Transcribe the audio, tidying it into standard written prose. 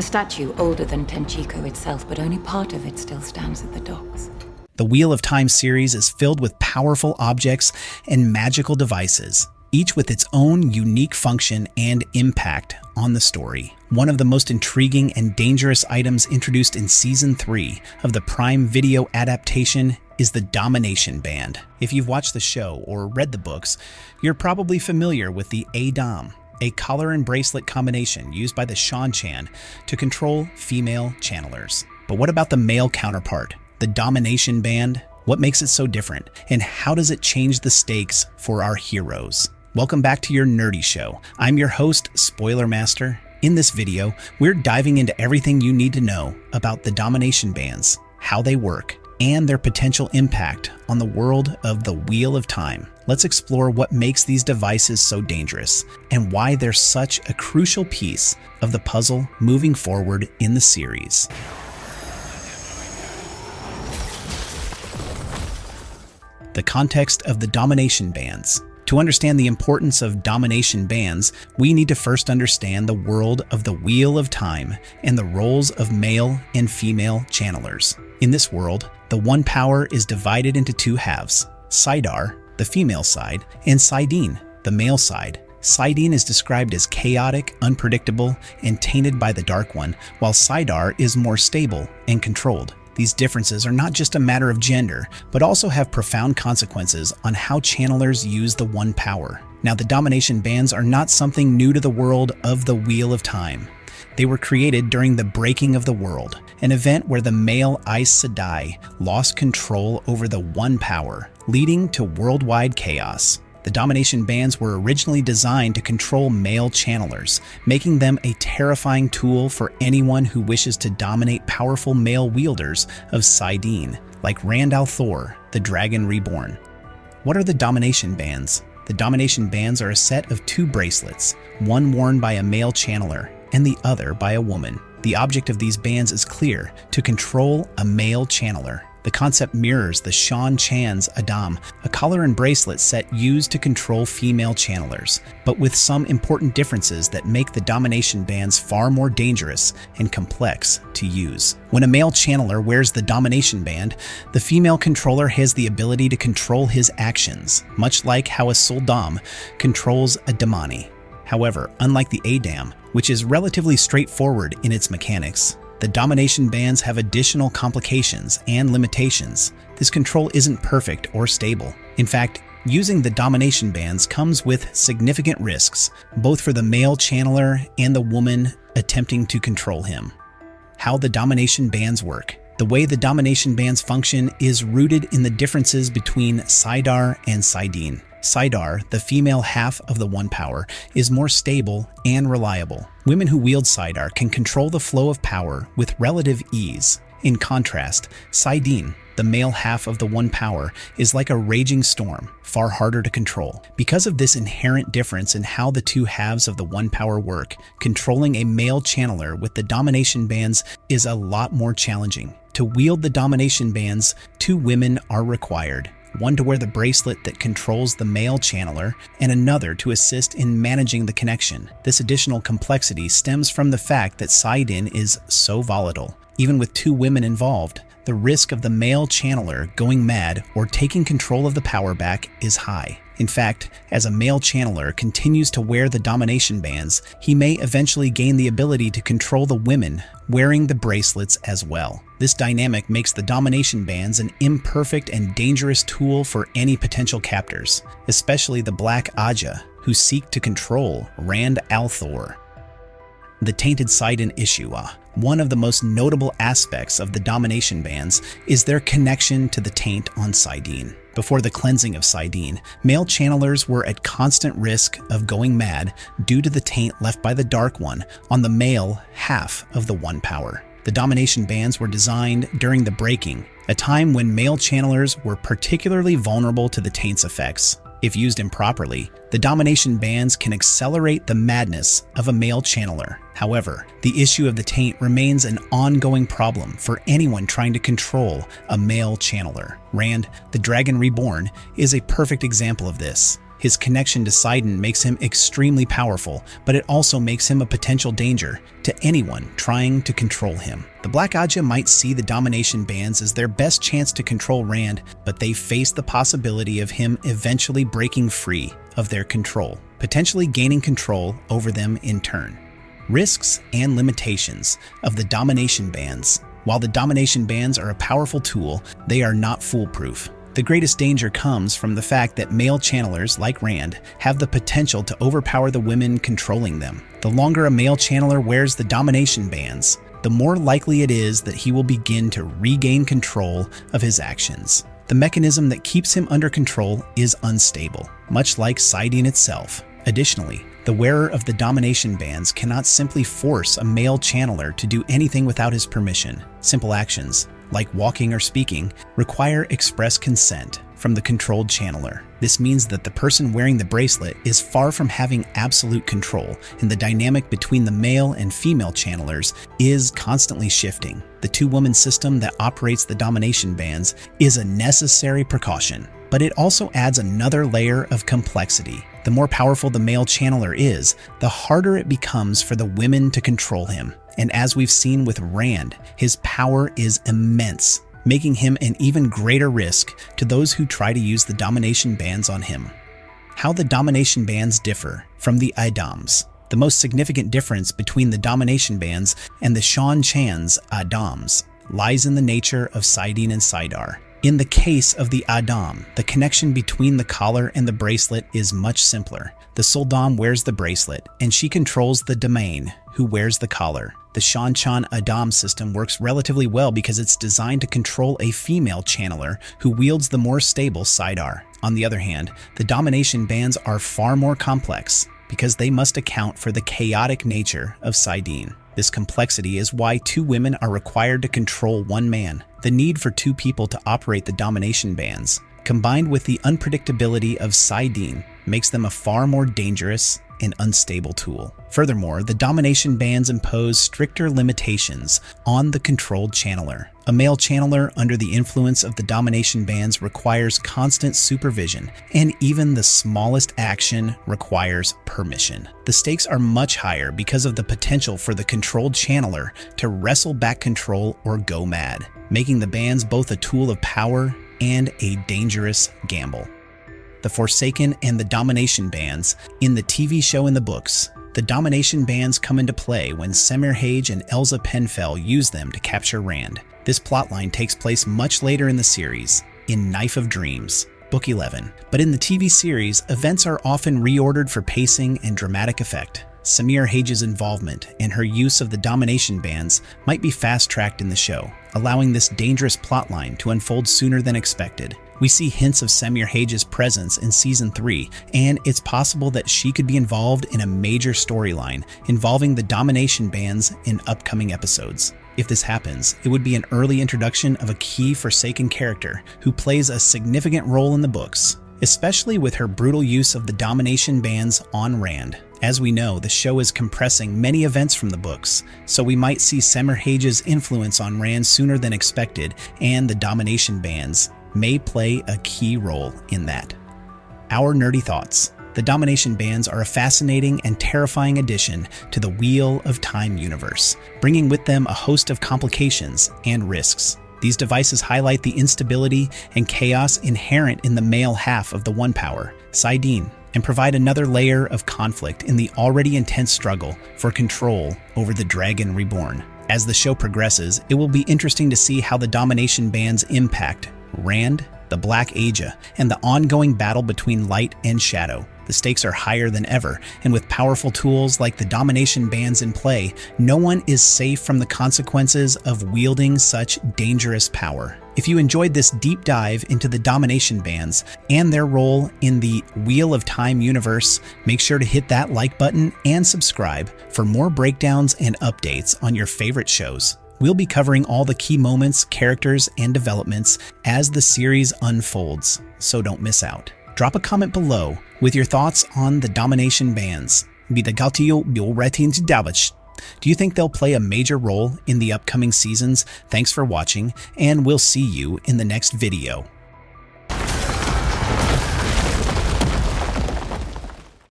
A statue older than Tenchiko itself, but only part of it still stands at the docks. The Wheel of Time series is filled with powerful objects and magical devices, each with its own unique function and impact on the story. One of the most intriguing and dangerous items introduced in Season 3 of the Prime Video adaptation is the Domination Band. If you've watched the show or read the books, you're probably familiar with the A-Dom, a collar and bracelet combination used by the Seanchan to control female channelers. But what about the male counterpart, the Domination Band? What makes it so different, and how does it change the stakes for our heroes? Welcome back to your nerdy show. I'm your host, Spoiler Master. In this video, we're diving into everything you need to know about the Domination Bands, how they work, and their potential impact on the world of the Wheel of Time. Let's explore what makes these devices so dangerous and why they're such a crucial piece of the puzzle moving forward in the series. The context of the Domination Bands. To understand the importance of Domination Bands, we need to first understand the world of the Wheel of Time and the roles of male and female channelers. In this world, the One Power is divided into two halves: Saidar, the female side, and Saidin, the male side. Saidin is described as chaotic, unpredictable, and tainted by the Dark One, while Saidar is more stable and controlled. These differences are not just a matter of gender, but also have profound consequences on how channelers use the One Power. Now, the Domination Bands are not something new to the world of the Wheel of Time. They were created during the Breaking of the World, an event where the male Aes Sedai lost control over the One Power, leading to worldwide chaos. The Domination Bands were originally designed to control male channelers, making them a terrifying tool for anyone who wishes to dominate powerful male wielders of Saidin, like Thor, the Dragon Reborn. What are the Domination Bands? The Domination Bands are a set of two bracelets, one worn by a male channeler and the other by a woman. The object of these bands is clear: to control a male channeler. The concept mirrors the Seanchan's Sul'dam, a collar and bracelet set used to control female channelers, but with some important differences that make the Domination Bands far more dangerous and complex to use. When a male channeler wears the Domination Band, the female controller has the ability to control his actions, much like how a Sul'dam controls a Damani. However, unlike the A-Dam, which is relatively straightforward in its mechanics, the Domination Bands have additional complications and limitations. This control isn't perfect or stable. In fact, using the Domination Bands comes with significant risks, both for the male channeler and the woman attempting to control him. How the Domination Bands work. The way the Domination Bands function is rooted in the differences between Saidar and Saidin. Saidar, the female half of the One Power, is more stable and reliable. Women who wield Saidar can control the flow of power with relative ease. In contrast, Saidin, the male half of the One Power, is like a raging storm, far harder to control. Because of this inherent difference in how the two halves of the One Power work, controlling a male channeler with the Domination Bands is a lot more challenging. To wield the Domination Bands, two women are required. One to wear the bracelet that controls the male channeler, and another to assist in managing the connection. This additional complexity stems from the fact that Saidin is so volatile. Even with two women involved, the risk of the male channeler going mad or taking control of the power back is high. In fact, as a male channeler continues to wear the Domination Bands, he may eventually gain the ability to control the women wearing the bracelets as well. This dynamic makes the Domination Bands an imperfect and dangerous tool for any potential captors, especially the Black Aja, who seek to control Thor. The Tainted Saidin Ishua. One of the most notable aspects of the Domination Bands is their connection to the taint on Saidin. Before the cleansing of Saidin, male channelers were at constant risk of going mad due to the taint left by the Dark One on the male half of the One Power. The Domination Bands were designed during the Breaking, a time when male channelers were particularly vulnerable to the taint's effects. If used improperly, the Domination Bands can accelerate the madness of a male channeler. However, the issue of the taint remains an ongoing problem for anyone trying to control a male channeler. Rand, the Dragon Reborn, is a perfect example of this. His connection to Sa'dam makes him extremely powerful, but it also makes him a potential danger to anyone trying to control him. The Black Ajah might see the Domination Bands as their best chance to control Rand, but they face the possibility of him eventually breaking free of their control, potentially gaining control over them in turn. Risks and limitations of the Domination Bands. While the Domination Bands are a powerful tool, they are not foolproof. The greatest danger comes from the fact that male channelers like Rand have the potential to overpower the women controlling them. The longer a male channeler wears the Domination Bands, the more likely it is that he will begin to regain control of his actions. The mechanism that keeps him under control is unstable, much like Sa'dam itself. Additionally, the wearer of the Domination Bands cannot simply force a male channeler to do anything without his permission. Simple actions, like walking or speaking, require express consent from the controlled channeler. This means that the person wearing the bracelet is far from having absolute control, and the dynamic between the male and female channelers is constantly shifting. The two-woman system that operates the Domination Bands is a necessary precaution, but it also adds another layer of complexity. The more powerful the male channeler is, the harder it becomes for the women to control him. And as we've seen with Rand, his power is immense, making him an even greater risk to those who try to use the Domination Bands on him. How the Domination Bands differ from the Adams. The most significant difference between the Domination Bands and the Seanchan's Adams lies in the nature of Sa'dam and Saidar. In the case of the Sul'dam, the connection between the collar and the bracelet is much simpler. The Sul'dam wears the bracelet, and she controls the domain, who wears the collar. The Seanchan Adam system works relatively well because it's designed to control a female channeler who wields the more stable Saidar. On the other hand, the Domination Bands are far more complex because they must account for the chaotic nature of Sa'dam. This complexity is why two women are required to control one man. The need for two people to operate the Domination Bands, combined with the unpredictability of Sa'dam, makes them a far more dangerous and unstable tool. Furthermore, the Domination Bands impose stricter limitations on the controlled channeler. A male channeler under the influence of the Domination Bands requires constant supervision, and even the smallest action requires permission. The stakes are much higher because of the potential for the controlled channeler to wrestle back control or go mad, making the bands both a tool of power and a dangerous gamble. The Forsaken and the Domination Bands. In the TV show and the books, the Domination Bands come into play when Semir Hage and Elsa Penfell use them to capture Rand. This plotline takes place much later in the series, in Knife of Dreams, Book 11. But in the TV series, events are often reordered for pacing and dramatic effect. Semir Hage's involvement and her use of the Domination Bands might be fast-tracked in the show, allowing this dangerous plotline to unfold sooner than expected. We see hints of Semir Hage's presence in Season 3, and it's possible that she could be involved in a major storyline involving the Domination Bands in upcoming episodes. If this happens, it would be an early introduction of a key Forsaken character who plays a significant role in the books, especially with her brutal use of the Domination Bands on Rand. As we know, the show is compressing many events from the books, so we might see Semir Hage's influence on Rand sooner than expected, and the Domination Bands may play a key role in that. Our nerdy thoughts. The Domination Bands are a fascinating and terrifying addition to the Wheel of Time universe, bringing with them a host of complications and risks. These devices highlight the instability and chaos inherent in the male half of the One Power, Sa'dam, and provide another layer of conflict in the already intense struggle for control over the Dragon Reborn. As the show progresses, it will be interesting to see how the Domination Bands impact Rand, the Black Ajah, and the ongoing battle between light and shadow. The stakes are higher than ever, and with powerful tools like the Domination Bands in play, no one is safe from the consequences of wielding such dangerous power. If you enjoyed this deep dive into the Domination Bands and their role in the Wheel of Time universe, make sure to hit that like button and subscribe for more breakdowns and updates on your favorite shows. We'll be covering all the key moments, characters, and developments as the series unfolds, so don't miss out. Drop a comment below with your thoughts on the Domination Bands. Do you think they'll play a major role in the upcoming seasons? Thanks for watching, and we'll see you in the next video.